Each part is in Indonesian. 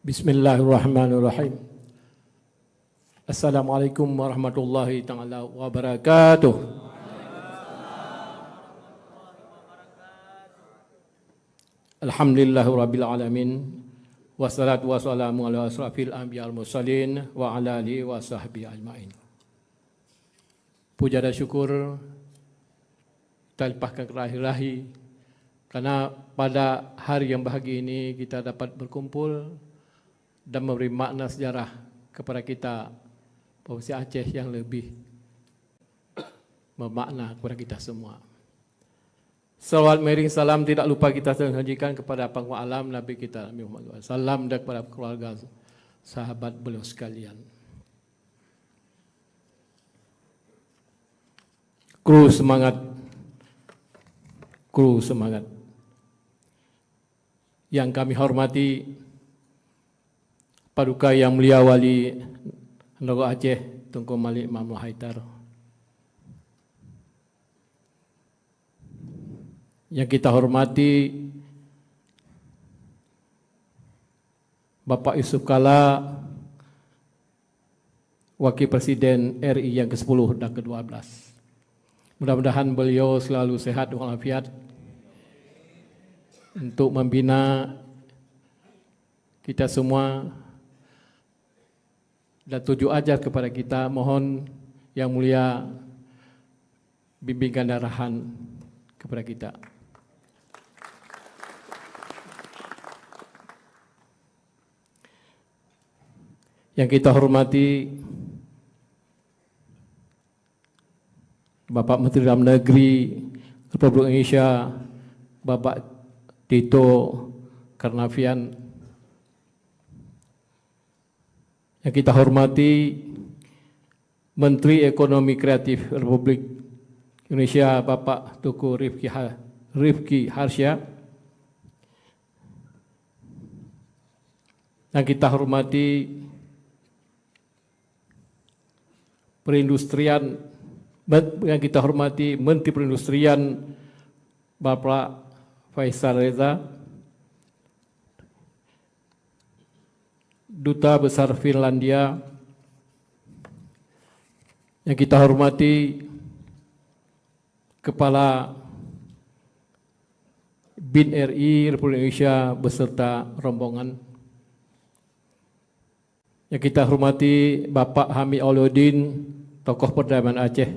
Bismillahirrahmanirrahim. Assalamualaikum warahmatullahi taala wabarakatuh. Alhamdulillahirabbil alamin. Wassalatu wassalamu ala asrafil anbiya'il mursalin wa ala alihi wa sahbihi ajmain. Puja dan syukur kita limpahkan ke ilahi karena pada hari yang bahagia ini kita dapat berkumpul dan memberi makna sejarah kepada kita Provinsi Aceh yang lebih bermakna kepada kita semua. Salawat miring salam tidak lupa kita sajikan kepada penguasa alam Nabi kita Nabi Muhammad. Salam dan kepada keluarga sahabat beliau sekalian. Kru semangat. Kru semangat. Yang kami hormati Paduka Yang Mulia Wali Negara Aceh Tunku Malik Mamlah Haidar. Yang kita hormati Bapak Yusuf Kala, Wakil Presiden RI yang ke-10 dan ke-12. Mudah-mudahan beliau selalu sehat walafiat untuk membina kita semua dan tujuh ajar kepada kita. Mohon Yang Mulia bimbingan dan arahan kepada kita. Yang kita hormati Bapak Menteri Dalam Negeri Republik Indonesia, Bapak Tito Karnavian. Yang kita hormati Menteri Ekonomi Kreatif Republik Indonesia, Bapak Tuku Rifki Harsya. Yang kita hormati Perindustrian, yang kita hormati Menteri Perindustrian Bapak Faisal Reza, Duta Besar Finlandia. Yang kita hormati Kepala BIN RI Republik Indonesia beserta rombongan. Yang kita hormati Bapak Hamid Auluddin, tokoh perdamaian Aceh.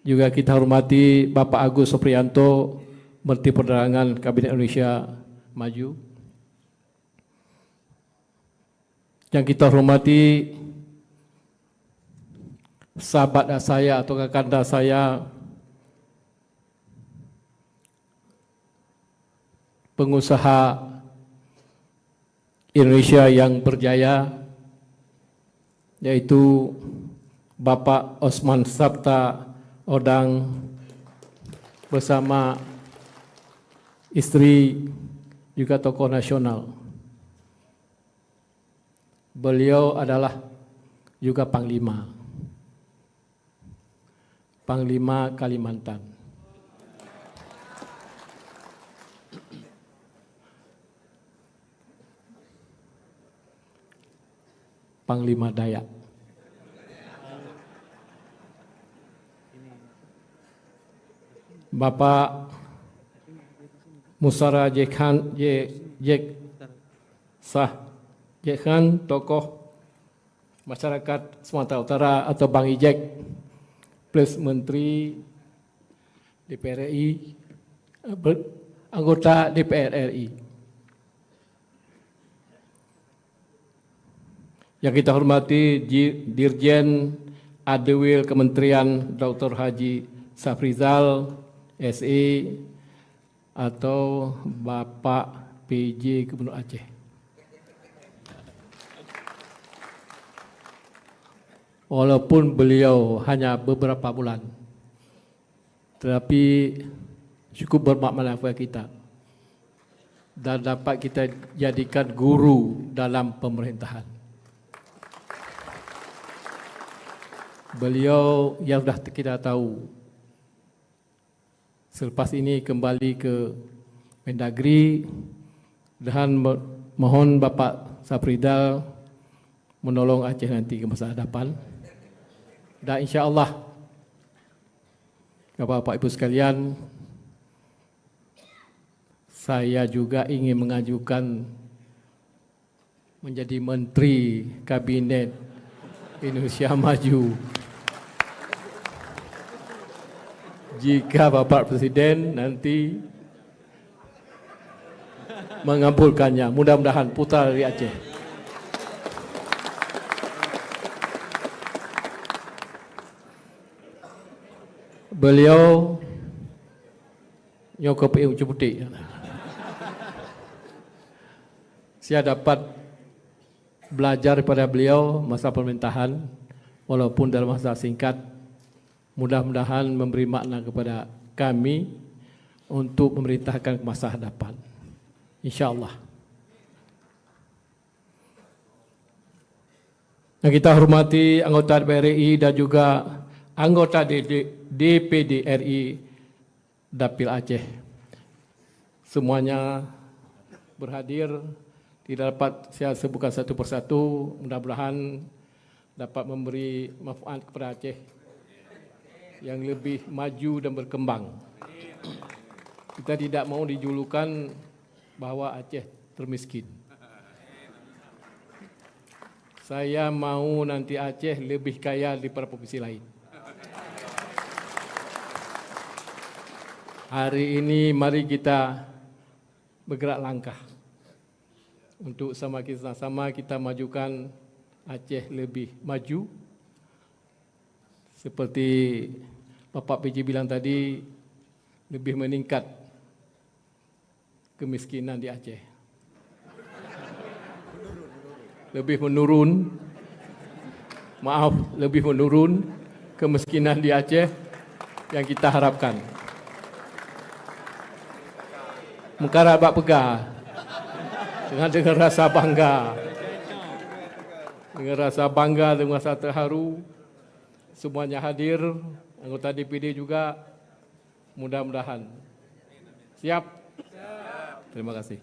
Juga kita hormati Bapak Agus Supriyanto, Menteri Perdagangan Kabinet Indonesia Maju. Yang kita hormati sahabat saya atau kakanda saya, pengusaha Indonesia yang berjaya, yaitu Bapak Osman Sabta Odang bersama istri juga tokoh nasional. Beliau adalah juga Panglima Kalimantan. Panglima Dayak. Bapak Musara Jekhan Jekhan, tokoh masyarakat Sumatera Utara atau Bang Ijek, plus Menteri DPR RI, anggota DPR RI. Yang kita hormati Dirjen Adewil Kementerian Dr. Haji Safrizal SE atau Bapak PJ Gubernur Aceh. Walaupun beliau hanya beberapa bulan, tetapi cukup bermakna kepada kita dan dapat kita jadikan guru dalam pemerintahan. Beliau yang sudah kita tahu selepas ini kembali ke Mendagri Dan mohon Bapak Sapridal menolong Aceh nanti ke masa hadapan. Dan insya Allah, Bapak Ibu sekalian, saya juga ingin mengajukan menjadi Menteri Kabinet Indonesia Maju. Jika Bapak Presiden nanti mengabulkannya, mudah-mudahan putra dari Aceh. Beliau nyokop ujung putih. Saya dapat belajar pada beliau masa pemerintahan, walaupun dalam masa singkat. Mudah-mudahan memberi makna kepada kami untuk memerintahkan ke masa hadapan. InsyaAllah. Yang kita hormati anggota DPR RI dan juga anggota DPD RI Dapil Aceh. Semuanya berhadir, tidak dapat saya sebutkan satu persatu, mudah-mudahan dapat memberi manfaat kepada Aceh yang lebih maju dan berkembang. Kita tidak mau dijulukan bahwa Aceh termiskin. Saya mau nanti Aceh lebih kaya daripada provinsi lain. Hari ini mari kita bergerak langkah untuk sama-sama kita majukan Aceh lebih maju. Seperti Bapak PJ bilang tadi, lebih meningkat kemiskinan di Aceh. Lebih menurun, lebih menurun kemiskinan di Aceh yang kita harapkan. Mengkarap bak pegah dengan rasa bangga. Dengan rasa bangga, dengan rasa terharu, semuanya hadir, anggota DPD juga, mudah-mudahan. Siap? Terima kasih.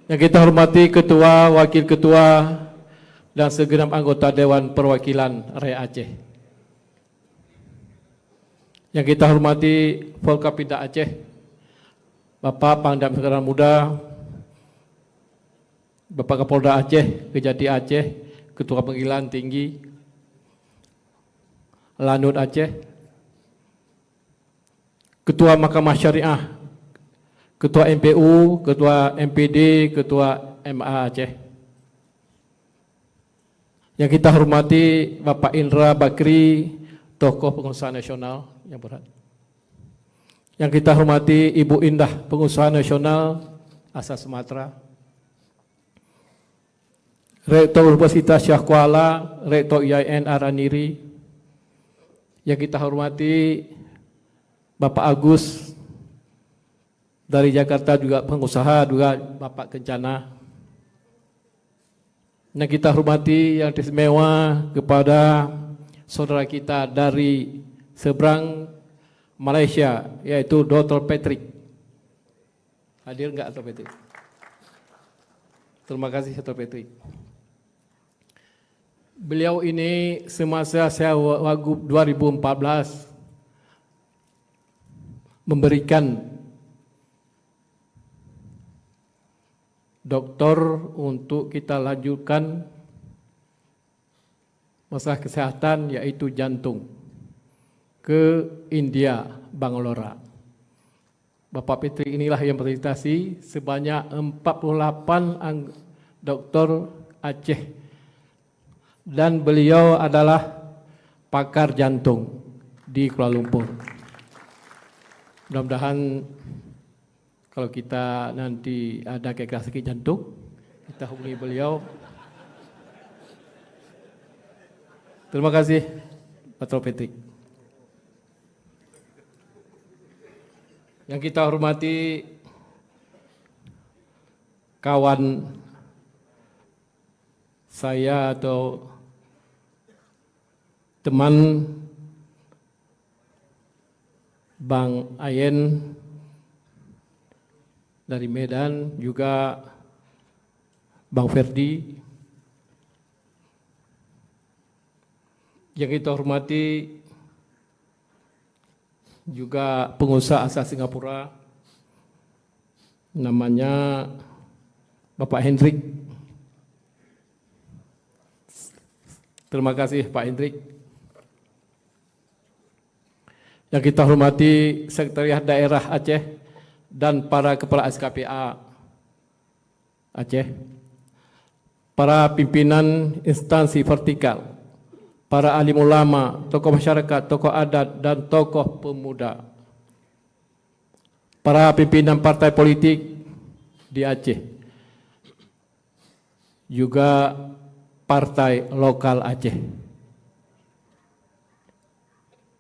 Yang kita hormati Ketua, Wakil Ketua, dan segenap anggota Dewan Perwakilan Rakyat Aceh. Yang kita hormati Forkapinda Aceh, Bapak Pangdam Sekretariat Muda, Bapak Kapolda Aceh, Kejati Aceh, Ketua Pengadilan Tinggi, Lanut Aceh, Ketua Mahkamah Syariah, Ketua MPU, Ketua MPD, Ketua MA Aceh. Yang kita hormati Bapak Indra Bakri, tokoh pengusaha nasional yang berhati. Yang kita hormati Ibu Indah, pengusaha nasional asal Sumatera. Rektor Universitas Syah Kuala, Rektor IAIN Araniri. Yang kita hormati Bapak Agus dari Jakarta, juga pengusaha, juga Bapak Kencana. Yang kita hormati yang istimewa kepada saudara kita dari seberang Malaysia, yaitu Dr. Patrick. Hadir enggak Dr. Patrick? Terima kasih Dr. Patrick. Beliau ini semasa saya Wagub 2014 memberikan doktor untuk kita lanjutkan masalah kesehatan, yaitu jantung, ke India, Bangalore. Bapak Petri inilah yang presentasi sebanyak 48 doktor Aceh, dan beliau adalah pakar jantung di Kuala Lumpur. Mudah-mudahan kalau kita nanti ada kekerasan sakit jantung, kita hubungi beliau. Terima kasih, Pak Petri. Yang kita hormati kawan saya atau teman Bang Ayen dari Medan, juga Bang Ferdi. Yang kita hormati juga pengusaha asal Singapura, namanya Bapak Hendrik. Terima kasih Pak Hendrik. Yang kita hormati Sekretariat Daerah Aceh dan para Kepala SKPA Aceh, para pimpinan instansi vertikal, para alim ulama, tokoh masyarakat, tokoh adat, dan tokoh pemuda, para pimpinan partai politik di Aceh, juga partai lokal Aceh,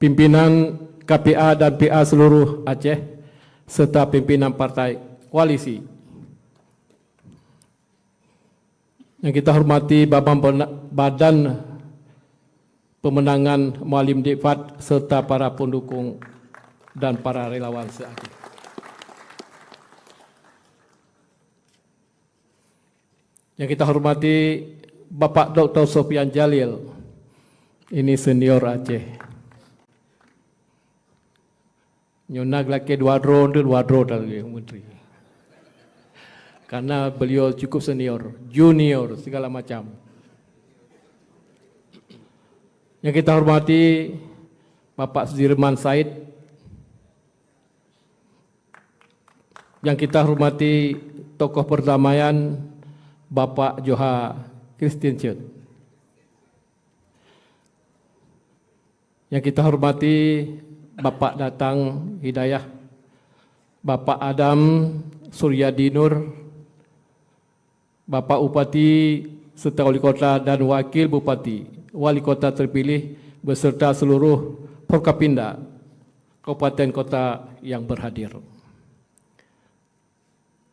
pimpinan KPA dan PA seluruh Aceh, serta pimpinan partai koalisi. Yang kita hormati Badan Pemenangan Mualim Dikfat serta para pendukung dan para relawan se-Aceh. Yang kita hormati Bapak Dr. Sofian Jalil, ini senior Aceh. Nyonak laki dua dro tadi menteri. Karena beliau cukup senior, junior, segala macam. Yang kita hormati Bapak Sudirman Said, yang kita hormati tokoh perdamaian Bapak Joha Christensen, yang kita hormati Bapak Datang Hidayah, Bapak Adam Suryadi Nur, Bapak Upati serta Wali Kota dan Wakil Bupati, Wali Kota terpilih beserta seluruh Forkapinda Kabupaten Kota yang berhadir.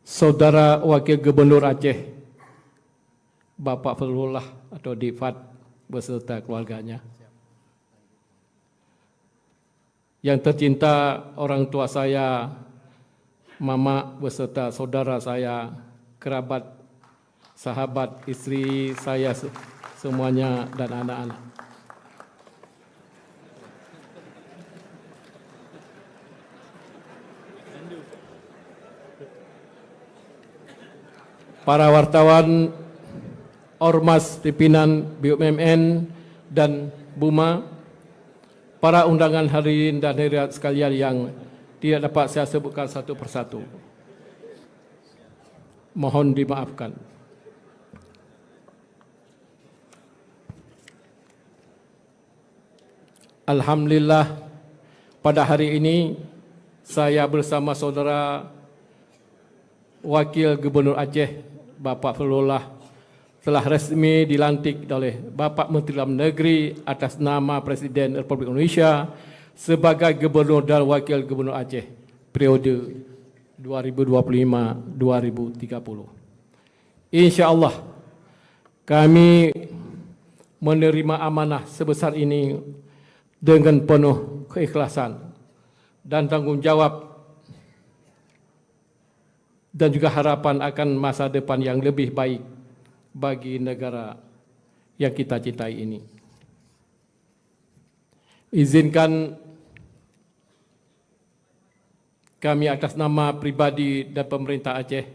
Saudara Wakil Gubernur Aceh, Bapak Fadlullah atau Difat beserta keluarganya. Yang tercinta orang tua saya, Mama beserta saudara saya, kerabat, sahabat, istri saya semuanya, dan anak-anak. Para wartawan, Ormas pimpinan BUMN dan BUMA, para undangan hadirin dan hadirat sekalian yang tidak dapat saya sebutkan satu persatu, mohon dimaafkan. Alhamdulillah, pada hari ini saya bersama saudara Wakil Gubernur Aceh, Bapak Fadlullah, telah resmi dilantik oleh Bapak Menteri Dalam Negeri atas nama Presiden Republik Indonesia sebagai Gubernur dan Wakil Gubernur Aceh periode 2025-2030. InsyaAllah kami menerima amanah sebesar ini dengan penuh keikhlasan dan tanggung jawab dan juga harapan akan masa depan yang lebih baik bagi negara yang kita cintai ini. Izinkan kami atas nama pribadi dan pemerintah Aceh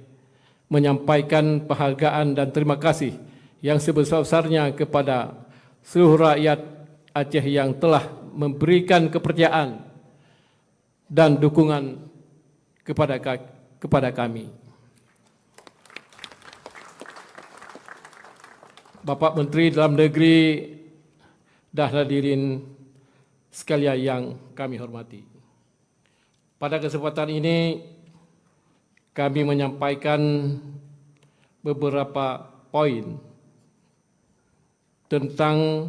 menyampaikan penghargaan dan terima kasih yang sebesar-besarnya kepada seluruh rakyat Aceh yang telah memberikan kepercayaan dan dukungan kepada kami. Bapak Menteri Dalam Negeri dan hadirin sekalian yang kami hormati. Pada kesempatan ini kami menyampaikan beberapa poin tentang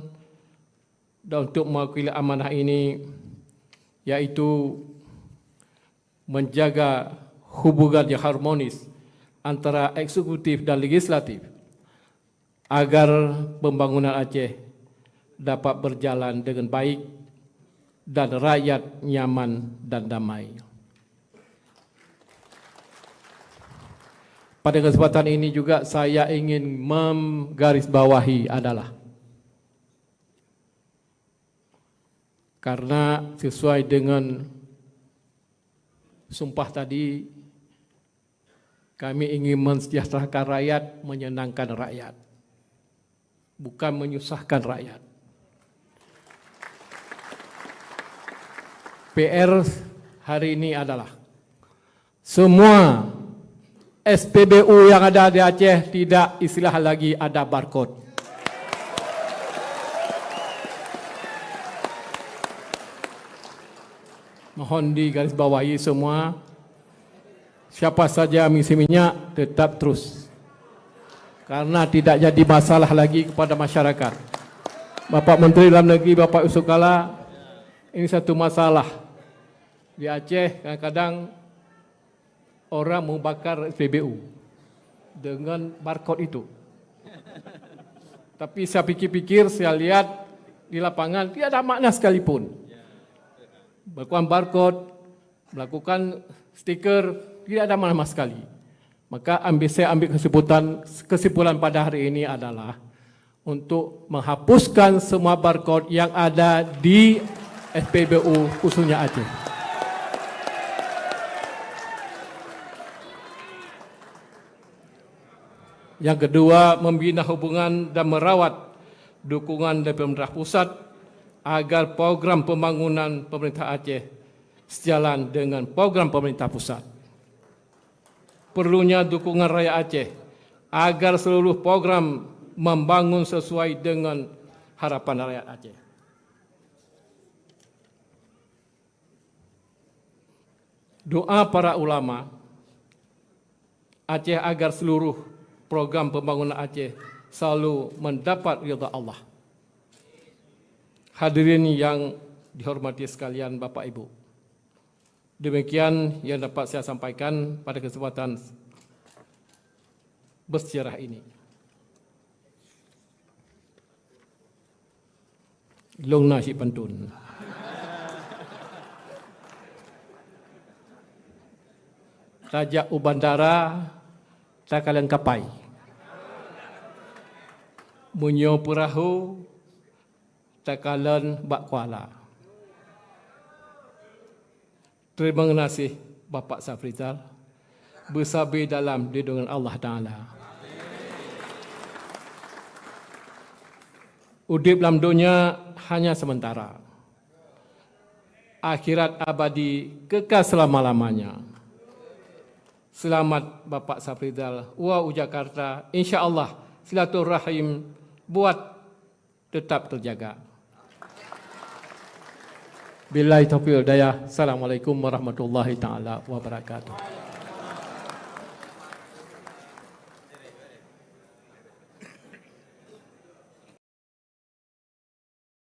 dan untuk mewakili amanah ini, yaitu menjaga hubungan yang harmonis antara eksekutif dan legislatif agar pembangunan Aceh dapat berjalan dengan baik dan rakyat nyaman dan damai. Pada kesempatan ini juga saya ingin menggarisbawahi adalah karena sesuai dengan sumpah tadi, kami ingin mensejahterakan rakyat, menyenangkan rakyat, bukan menyusahkan rakyat. PR hari ini adalah semua SPBU yang ada di Aceh tidak istilah lagi ada barcode. Mohon digarisbawahi semua, siapa saja mengisi minyak tetap terus, karena tidak jadi masalah lagi kepada masyarakat. Bapak Menteri Dalam Negeri, Bapak Yusuf Kala, ini satu masalah di Aceh. Kadang-kadang orang membakar SPBU dengan barcode itu. Tapi saya pikir-pikir, saya lihat di lapangan tidak ada makna sekalipun. Melakukan barcode, melakukan stiker, tidak ada makna sekali. Maka saya ambil kesimpulan pada hari ini adalah untuk menghapuskan semua barcode yang ada di SPBU khususnya Aceh. Yang kedua, membina hubungan dan merawat dukungan dari pemerintah pusat agar program pembangunan pemerintah Aceh sejalan dengan program pemerintah pusat. Perlunya dukungan rakyat Aceh agar seluruh program membangun sesuai dengan harapan rakyat Aceh. Doa para ulama Aceh agar seluruh program pembangunan Aceh selalu mendapat ridha Allah. Hadirin yang dihormati sekalian, Bapak Ibu, demikian yang dapat saya sampaikan pada kesempatan bersejarah ini. Long nasi pantun. Raja Ubandara tak kalian kapai. Munyo perahu tak kalian bak kuala. Terima kasih Bapak Safrizal. Bersabar dalam lindungan Allah Ta'ala. Udip dalam dunia hanya sementara. Akhirat abadi kekal selama-lamanya. Selamat Bapak Safrizal. Wa Jakarta. InsyaAllah silaturahim buat tetap terjaga. Billahi taufiq wal hidayah. Assalamualaikum warahmatullahi taala wabarakatuh.